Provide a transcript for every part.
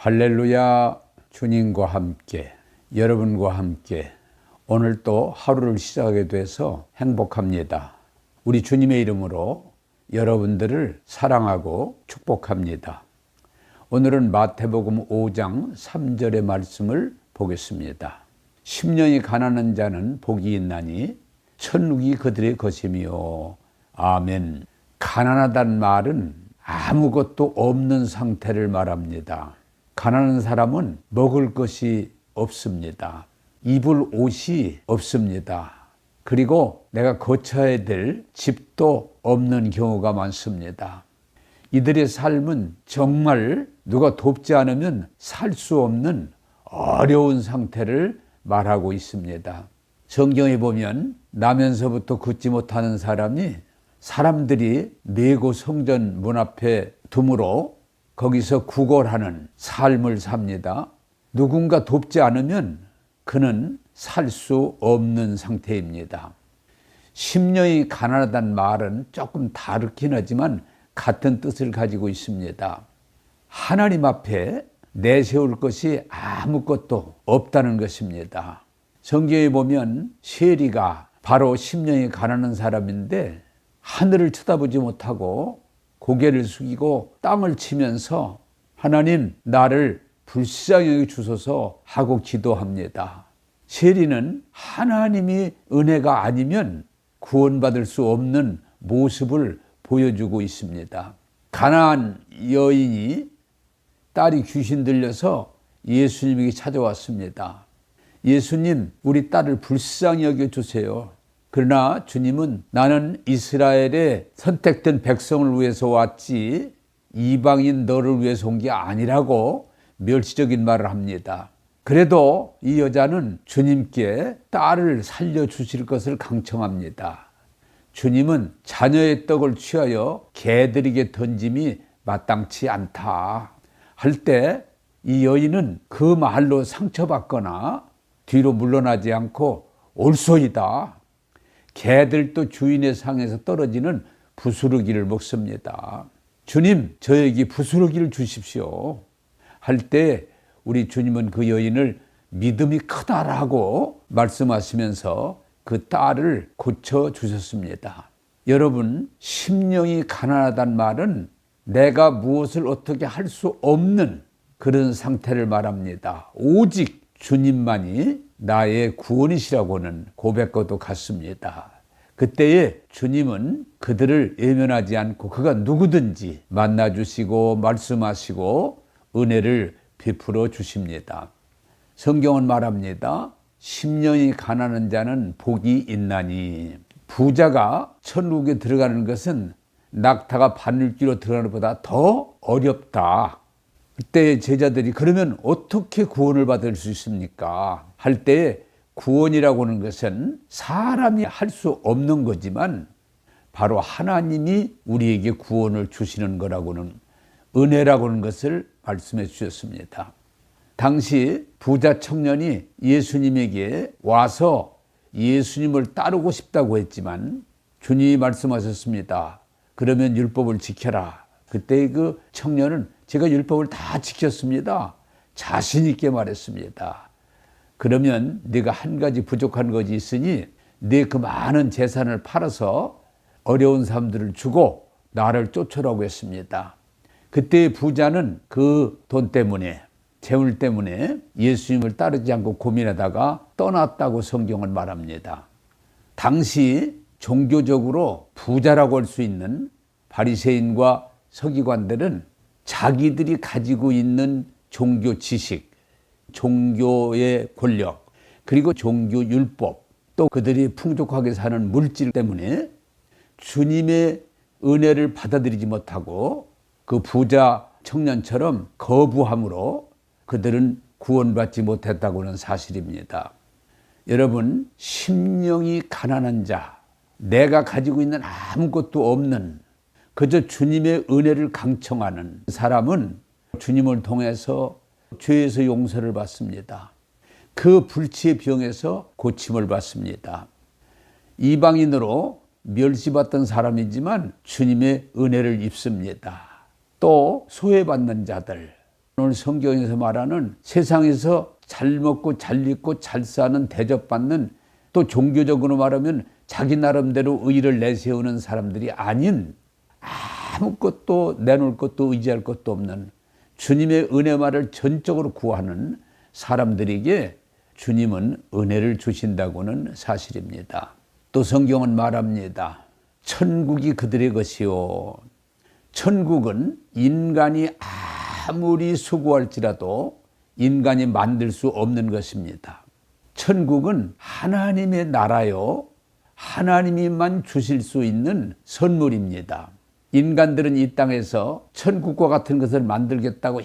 할렐루야. 주님과 함께, 여러분과 함께 오늘 또 하루를 시작하게 돼서 행복합니다. 우리 주님의 이름으로 여러분들을 사랑하고 축복합니다. 오늘은 마태복음 5장 3절의 말씀을 보겠습니다. 심령이 가난한 자는 복이 있나니 천국이 그들의 것이며. 아멘. 가난하다는 말은 아무것도 없는 상태를 말합니다. 가난한 사람은 먹을 것이 없습니다. 입을 옷이 없습니다. 그리고 내가 거쳐야 될 집도 없는 경우가 많습니다. 이들의 삶은 정말 누가 돕지 않으면 살 수 없는 어려운 상태를 말하고 있습니다. 성경에 보면 나면서부터 걷지 못하는 사람이 사람들이 메고 성전 문 앞에 두므로 거기서 구걸하는 삶을 삽니다. 누군가 돕지 않으면 그는 살 수 없는 상태입니다. 심령이 가난하다는 말은 조금 다르긴 하지만 같은 뜻을 가지고 있습니다. 하나님 앞에 내세울 것이 아무것도 없다는 것입니다. 성경에 보면 세리가 바로 심령이 가난한 사람인데 하늘을 쳐다보지 못하고 고개를 숙이고 땅을 치면서 하나님 나를 불쌍히 여겨 주소서 하고 기도합니다. 세리는 하나님이 은혜가 아니면 구원받을 수 없는 모습을 보여주고 있습니다. 가나안 여인이 딸이 귀신 들려서 예수님에게 찾아왔습니다. 예수님, 우리 딸을 불쌍히 여겨 주세요. 그러나 주님은 나는 이스라엘의 선택된 백성을 위해서 왔지 이방인 너를 위해서 온 게 아니라고 멸시적인 말을 합니다. 그래도 이 여자는 주님께 딸을 살려주실 것을 강청합니다. 주님은 자녀의 떡을 취하여 개들에게 던짐이 마땅치 않다 할 때 이 여인은 그 말로 상처받거나 뒤로 물러나지 않고 옳소이다. 개들도 주인의 상에서 떨어지는 부스러기를 먹습니다. 주님, 저에게 부스러기를 주십시오 할 때 우리 주님은 그 여인을 믿음이 크다라고 말씀하시면서 그 딸을 고쳐주셨습니다. 여러분, 심령이 가난하다는 말은 내가 무엇을 어떻게 할 수 없는 그런 상태를 말합니다. 오직 주님만이 나의 구원이시라고는 고백과도 같습니다. 그때에 주님은 그들을 외면하지 않고 그가 누구든지 만나주시고 말씀하시고 은혜를 베풀어 주십니다. 성경은 말합니다. 심령이 가난한 자는 복이 있나니. 부자가 천국에 들어가는 것은 낙타가 바늘귀로 들어가는 것보다 더 어렵다. 그때 제자들이 그러면 어떻게 구원을 받을 수 있습니까? 할 때 구원이라고 하는 것은 사람이 할 수 없는 거지만 바로 하나님이 우리에게 구원을 주시는 거라고는 은혜라고 하는 것을 말씀해 주셨습니다. 당시 부자 청년이 예수님에게 와서 예수님을 따르고 싶다고 했지만 주님이 말씀하셨습니다. 그러면 율법을 지켜라. 그때 그 청년은 제가 율법을 다 지켰습니다. 자신 있게 말했습니다. 그러면 네가 한 가지 부족한 것이 있으니 네 그 많은 재산을 팔아서 어려운 사람들을 주고 나를 쫓으라고 했습니다. 그때 부자는 그 돈 때문에 재물 때문에 예수님을 따르지 않고 고민하다가 떠났다고 성경은 말합니다. 당시 종교적으로 부자라고 할 수 있는 바리새인과 서기관들은 자기들이 가지고 있는 종교 지식, 종교의 권력, 그리고 종교 율법, 또 그들이 풍족하게 사는 물질 때문에 주님의 은혜를 받아들이지 못하고 그 부자 청년처럼 거부함으로 그들은 구원받지 못했다고는 사실입니다. 여러분, 심령이 가난한 자, 내가 가지고 있는 아무것도 없는 그저 주님의 은혜를 강청하는 사람은 주님을 통해서 죄에서 용서를 받습니다. 그 불치의 병에서 고침을 받습니다. 이방인으로 멸시받던 사람이지만 주님의 은혜를 입습니다. 또 소외받는 자들, 오늘 성경에서 말하는 세상에서 잘 먹고 잘 입고 잘 사는 대접받는, 또 종교적으로 말하면 자기 나름대로 의의를 내세우는 사람들이 아닌, 아무것도 내놓을 것도 의지할 것도 없는 주님의 은혜만을 전적으로 구하는 사람들에게 주님은 은혜를 주신다고는 사실입니다. 또 성경은 말합니다. 천국이 그들의 것이요. 천국은 인간이 아무리 수고할지라도 인간이 만들 수 없는 것입니다. 천국은 하나님의 나라요, 하나님이만 주실 수 있는 선물입니다. 인간들은 이 땅에서 천국과 같은 것을 만들겠다고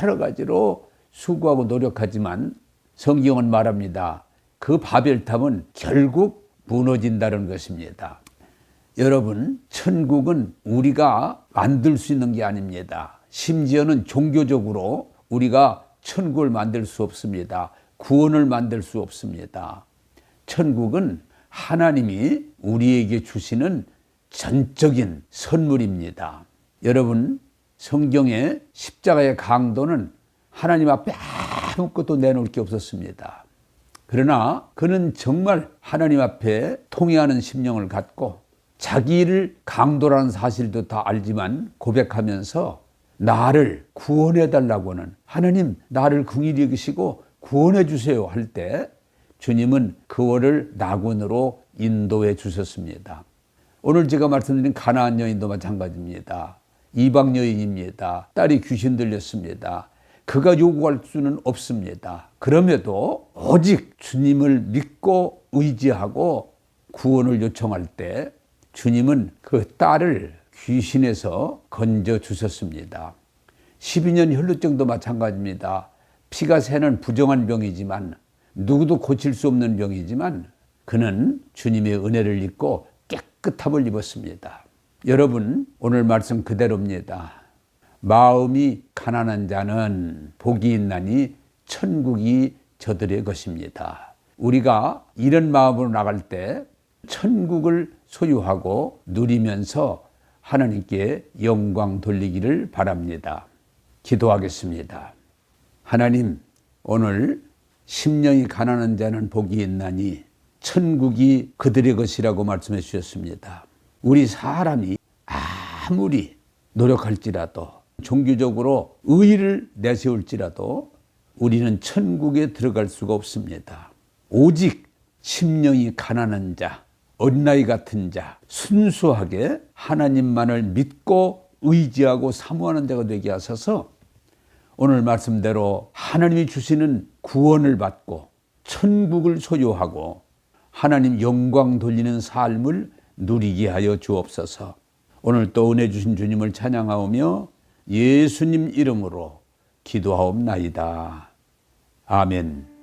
여러 가지로 수고하고 노력하지만 성경은 말합니다. 그 바벨탑은 결국 무너진다는 것입니다. 여러분, 천국은 우리가 만들 수 있는 게 아닙니다. 심지어는 종교적으로 우리가 천국을 만들 수 없습니다. 구원을 만들 수 없습니다. 천국은 하나님이 우리에게 주시는 전적인 선물입니다. 여러분, 성경의 십자가의 강도는 하나님 앞에 아무것도 내놓을 게 없었습니다. 그러나 그는 정말 하나님 앞에 통회하는 심령을 갖고 자기를 강도라는 사실도 다 알지만 고백하면서 나를 구원해 달라고는, 하나님 나를 긍휼히 여기시고 구원해 주세요 할 때 주님은 그거를 낙원으로 인도해 주셨습니다. 오늘 제가 말씀드린 가나안 여인도 마찬가지입니다. 이방 여인입니다. 딸이 귀신 들렸습니다. 그가 요구할 수는 없습니다. 그럼에도 오직 주님을 믿고 의지하고 구원을 요청할 때 주님은 그 딸을 귀신에서 건져 주셨습니다. 12년 혈루증도 마찬가지입니다. 피가 새는 부정한 병이지만, 누구도 고칠 수 없는 병이지만 그는 주님의 은혜를 입고 깨끗함을 입었습니다. 여러분, 오늘 말씀 그대로입니다. 마음이 가난한 자는 복이 있나니 천국이 저들의 것입니다. 우리가 이런 마음으로 나갈 때 천국을 소유하고 누리면서 하나님께 영광 돌리기를 바랍니다. 기도하겠습니다. 하나님, 오늘 심령이 가난한 자는 복이 있나니 천국이 그들의 것이라고 말씀해 주셨습니다. 우리 사람이 아무리 노력할지라도, 종교적으로 의의를 내세울지라도 우리는 천국에 들어갈 수가 없습니다. 오직 심령이 가난한 자, 어린아이 같은 자, 순수하게 하나님만을 믿고 의지하고 사모하는 자가 되게 하셔서 오늘 말씀대로 하나님이 주시는 구원을 받고 천국을 소유하고 하나님 영광 돌리는 삶을 누리게 하여 주옵소서. 오늘 또 은혜 주신 주님을 찬양하오며 예수님 이름으로 기도하옵나이다. 아멘.